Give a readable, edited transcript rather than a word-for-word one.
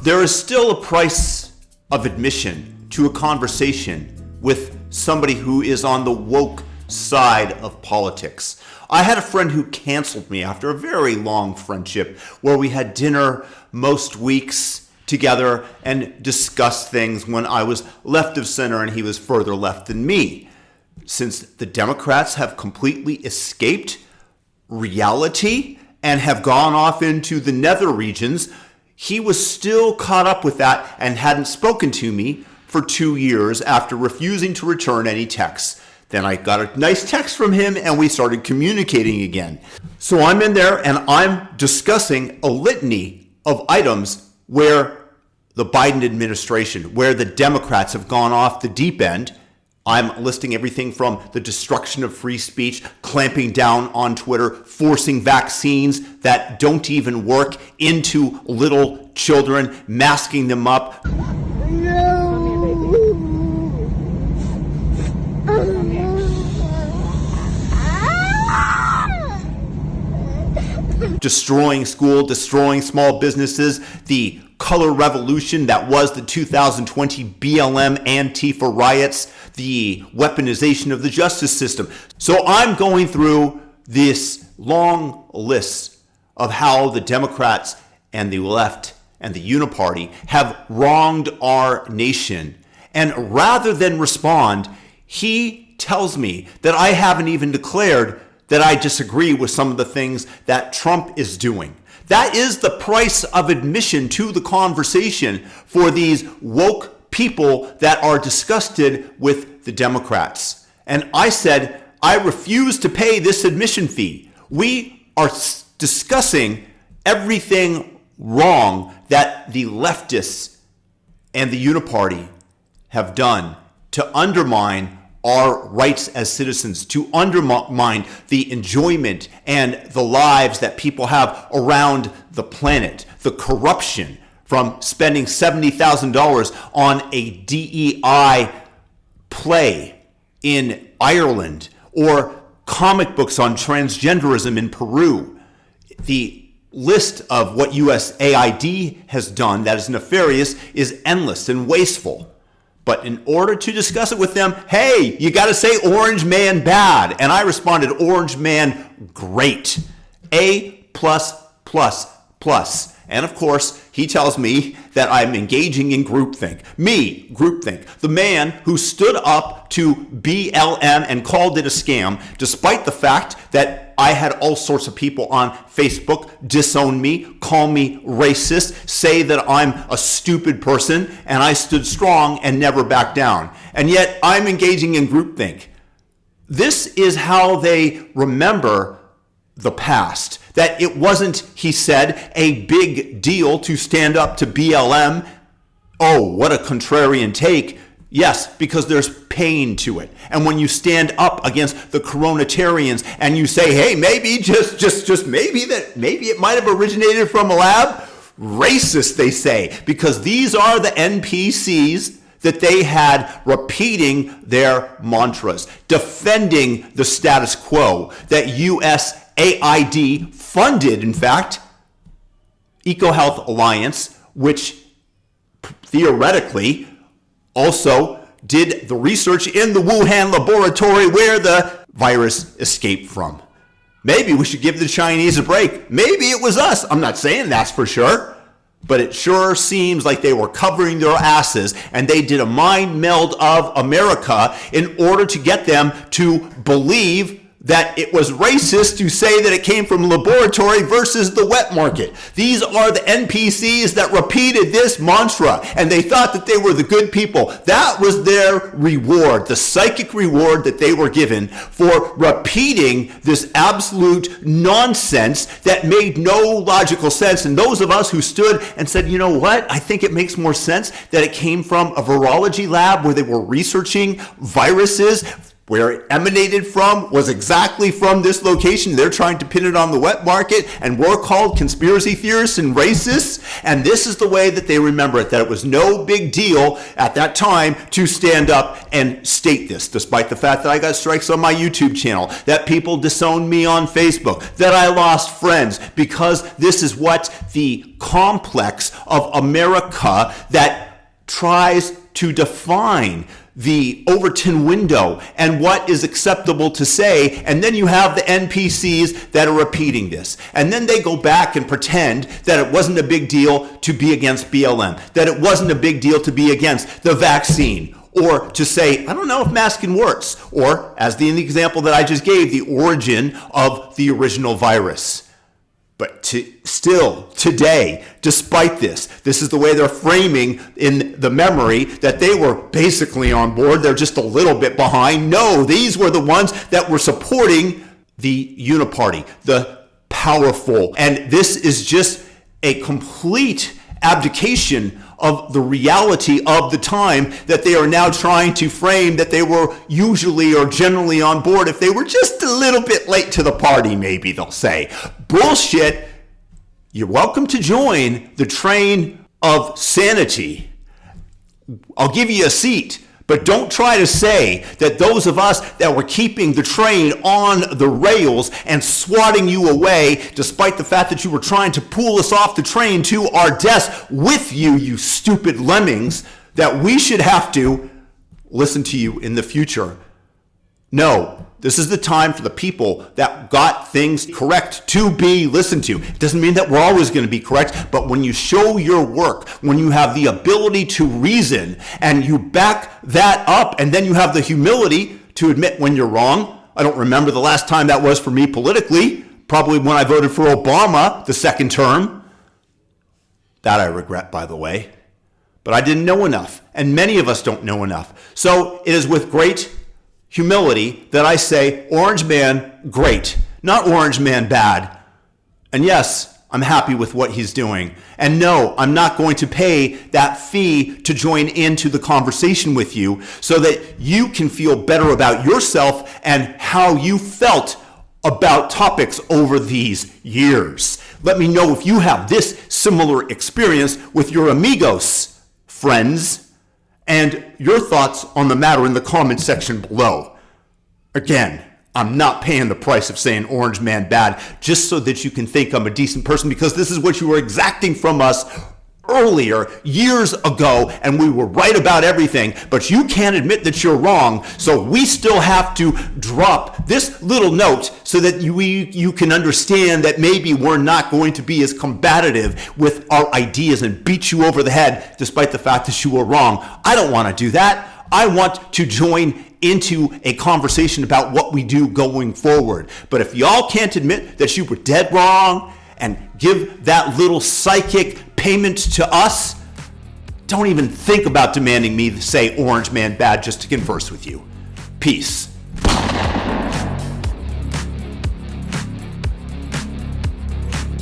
There is still a price of admission to a conversation with somebody who is on the woke side of politics. I had a friend who canceled me after a very long friendship where we had dinner most weeks together and discussed things when I was left of center and he was further left than me. Since the Democrats have completely escaped reality and have gone off into the nether regions, he was still caught up with that and hadn't spoken to me for 2 years after refusing to return any texts. Then I got a nice text from him and we started communicating again. So I'm in there and I'm discussing a litany of items where the Biden administration, where the Democrats have gone off the deep end. I'm listing everything from the destruction of free speech, clamping down on Twitter, forcing vaccines that don't even work into little children, masking them up. Destroying school, destroying small businesses, the color revolution that was the 2020 BLM antifa riots, the weaponization of the justice system. So I'm going through this long list of how the Democrats and the left and the uniparty have wronged our nation. And rather than respond, he tells me that I haven't even declared that I disagree with some of the things that Trump is doing. That is the price of admission to the conversation for these woke people that are disgusted with the Democrats. And I said, I refuse to pay this admission fee. We are discussing everything wrong that the leftists and the uniparty have done to undermine our rights as citizens, to undermine the enjoyment and the lives that people have around the planet, the corruption from spending $70,000 on a DEI play in Ireland or comic books on transgenderism in Peru. The list of what USAID has done that is nefarious is endless and wasteful. But in order to discuss it with them, hey, you got to say orange man bad. And I responded, orange man great. A+++. And of course, he tells me that I'm engaging in groupthink. Me, groupthink. The man who stood up to BLM and called it a scam, despite the fact that I had all sorts of people on Facebook disown me, call me racist, say that I'm a stupid person, and I stood strong and never backed down. And yet I'm engaging in groupthink. This is how they remember the past. That it wasn't, he said, a big deal to stand up to BLM. Oh, what a contrarian take. Yes, because there's pain to it. And when you stand up against the coronatarians and you say, hey, maybe just maybe it might have originated from a lab, racist, they say, because these are the NPCs that they had repeating their mantras, defending the status quo that USAID funded, in fact, EcoHealth Alliance, which theoretically also did the research in the Wuhan laboratory where the virus escaped from. Maybe we should give the Chinese a break. Maybe it was us. I'm not saying that's for sure, but it sure seems like they were covering their asses and they did a mind meld of America in order to get them to believe that it was racist to say that it came from laboratory versus the wet market. These are the NPCs that repeated this mantra, and they thought that they were the good people. That was their reward, the psychic reward that they were given for repeating this absolute nonsense that made no logical sense. And those of us who stood and said, you know what, I think it makes more sense that it came from a virology lab where they were researching viruses where it emanated from was exactly from this location. They're trying to pin it on the wet market, and we're called conspiracy theorists and racists. And this is the way that they remember it, that it was no big deal at that time to stand up and state this, despite the fact that I got strikes on my YouTube channel, that people disowned me on Facebook, that I lost friends, because this is what the complex of America that tries to define the Overton window and what is acceptable to say, and then you have the NPCs that are repeating this. And then they go back and pretend that it wasn't a big deal to be against BLM, that it wasn't a big deal to be against the vaccine, or to say, I don't know if masking works, or, as in the example that I just gave, the origin of the original virus. But still, today, despite this is the way they're framing in the memory that they were basically on board. They're just a little bit behind. No, these were the ones that were supporting the uniparty, the powerful. And this is just a complete abdication of the reality of the time that they are now trying to frame, that they were usually or generally on board if they were just a little bit late to the party, maybe they'll say. Bullshit. You're welcome to join the train of sanity. I'll give you a seat, but don't try to say that those of us that were keeping the train on the rails and swatting you away, despite the fact that you were trying to pull us off the train to our death with you, you stupid lemmings, that we should have to listen to you in the future. No, this is the time for the people that got things correct to be listened to. It doesn't mean that we're always going to be correct, but when you show your work, when you have the ability to reason and you back that up, and then you have the humility to admit when you're wrong. I don't remember the last time that was for me politically, probably when I voted for Obama the second term. That I regret, by the way. But I didn't know enough, and many of us don't know enough. So it is with great humility that I say, Orange Man, great. Not Orange Man, bad. And yes, I'm happy with what he's doing. And no, I'm not going to pay that fee to join into the conversation with you so that you can feel better about yourself and how you felt about topics over these years. Let me know if you have this similar experience with your amigos, friends, and your thoughts on the matter in the comment section below. Again, I'm not paying the price of saying Orange Man bad just so that you can think I'm a decent person, because this is what you were exacting from us earlier, years ago, and we were right about everything, but you can't admit that you're wrong, so we still have to drop this little note so that you can understand that maybe we're not going to be as combative with our ideas and beat you over the head despite the fact that you were wrong. I don't want to do that. I want to join into a conversation about what we do going forward. But if y'all can't admit that you were dead wrong and give that little psychic payment to us, don't even think about demanding me to say Orange Man bad just to converse with you. Peace.